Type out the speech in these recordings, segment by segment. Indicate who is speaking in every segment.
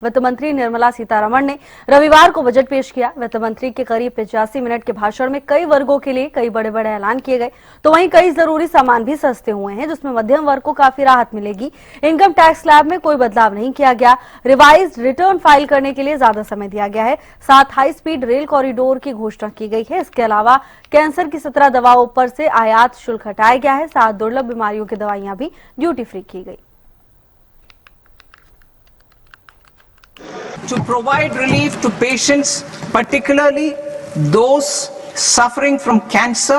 Speaker 1: वित्त मंत्री निर्मला सीतारमण ने रविवार को बजट पेश किया। वित्त मंत्री के करीब 85 मिनट के भाषण में कई वर्गों के लिए कई बड़े बड़े ऐलान किए गए, तो वहीं कई जरूरी सामान भी सस्ते हुए हैं, जिसमें मध्यम वर्ग को काफी राहत मिलेगी। इनकम टैक्स स्लैब में कोई बदलाव नहीं किया गया। रिवाइज्ड रिटर्न फाइल करने के लिए ज्यादा समय दिया गया है। साथ हाई स्पीड रेल कॉरिडोर की घोषणा की गई है। इसके अलावा कैंसर की 17 दवाओं पर से आयात शुल्क हटाया गया है। साथ दुर्लभ बीमारियों की दवाइयां भी ड्यूटी फ्री की गई।
Speaker 2: To provide relief to patients, particularly those suffering from cancer,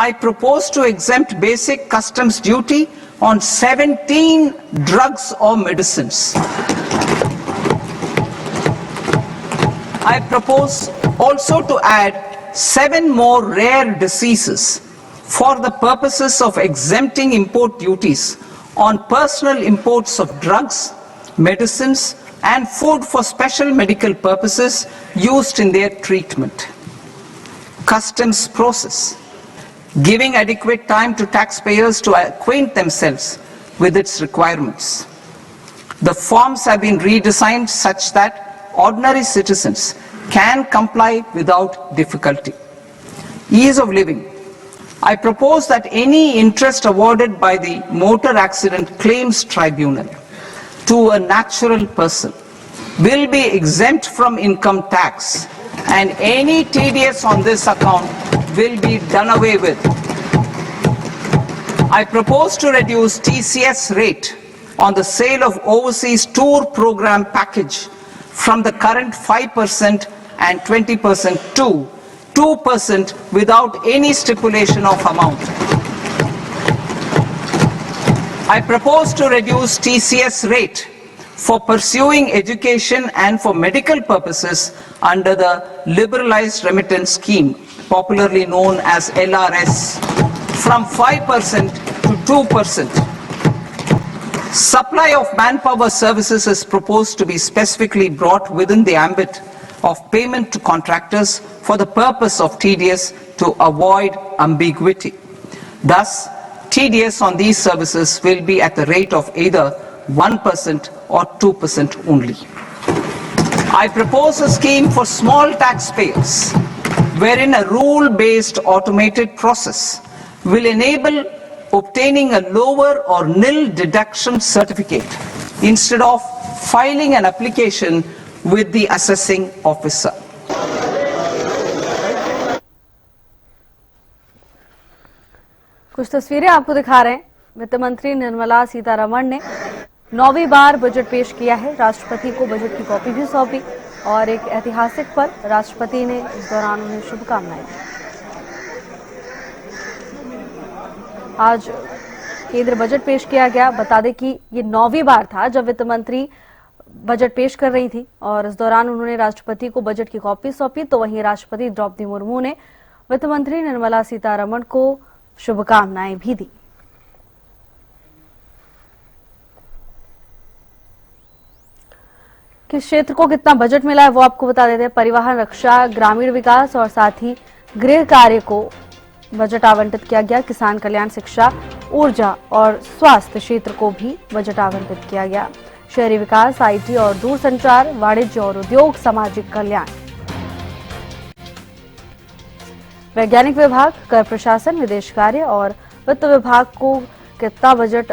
Speaker 2: I propose to exempt basic customs duty on 17 drugs or medicines. I propose also to add 7 more rare diseases for the purposes of exempting import duties on personal imports of drugs, medicines, and food for special medical purposes used in their treatment. Customs process, giving adequate time to taxpayers to acquaint themselves with its requirements. The forms have been redesigned such that ordinary citizens can comply without difficulty. Ease of living. I propose that any interest awarded by the Motor Accident Claims Tribunal to a natural person will be exempt from income tax, and any TDS on this account will be done away with. I propose to reduce TCS rate on the sale of overseas tour program package from the current 5% and 20% to 2% without any stipulation of amount. I propose to reduce TCS rate for pursuing education and for medical purposes under the Liberalized Remittance Scheme, popularly known as LRS, from 5% to 2%. Supply of manpower services is proposed to be specifically brought within the ambit of payment to contractors for the purpose of TDS to avoid ambiguity. Thus, TDS on these services will be at the rate of either 1% or 2% only. I propose a scheme for small taxpayers wherein a rule-based automated process will enable obtaining a lower or nil deduction certificate instead of filing an application with the assessing officer.
Speaker 1: कुछ तस्वीरें आपको दिखा रहे हैं। वित्त मंत्री निर्मला सीतारमण ने 9वीं बार budget पेश किया है। राष्ट्रपति को बजट की कॉपी भी सौंपी और एक ऐतिहासिक पल राष्ट्रपति ने इस दौरान उन्हें शुभकामनाएं दी। आज केंद्र बजट पेश किया गया। बता दें कि ये 9वीं बार था जब वित्त मंत्री बजट पेश कर रही थी और इस दौरान उन्होंने राष्ट्रपति को बजट की कॉपी सौंपी, तो वहीं राष्ट्रपति द्रौपदी मुर्मू ने वित्त मंत्री निर्मला सीतारमण को शुभकामनाएं भी दी। किस क्षेत्र को कितना बजट मिला है वो आपको बता देते हैं। परिवहन, रक्षा, ग्रामीण विकास और साथ ही गृह कार्य को बजट आवंटित किया गया। किसान कल्याण, शिक्षा, ऊर्जा और स्वास्थ्य क्षेत्र को भी बजट आवंटित किया गया। शहरी विकास, IT और दूरसंचार, वाणिज्य और उद्योग, सामाजिक कल्याण, वैज्ञानिक विभाग, कर प्रशासन, विदेश कार्य और वित्त विभाग को कितना बजट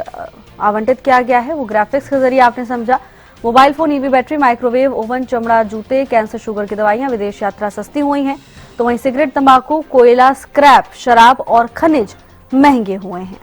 Speaker 1: आवंटित किया गया है वो ग्राफिक्स के जरिए आपने समझा। Mobile phone, EV battery, microwave oven, चमड़ा, जूते, कैंसर, शुगर की दवाइयां, विदेश यात्रा सस्ती हुई हैं, तो वहीं सिगरेट, तंबाकू, कोयला, स्क्रैप, शराब और खनिज महंगे हुए हैं।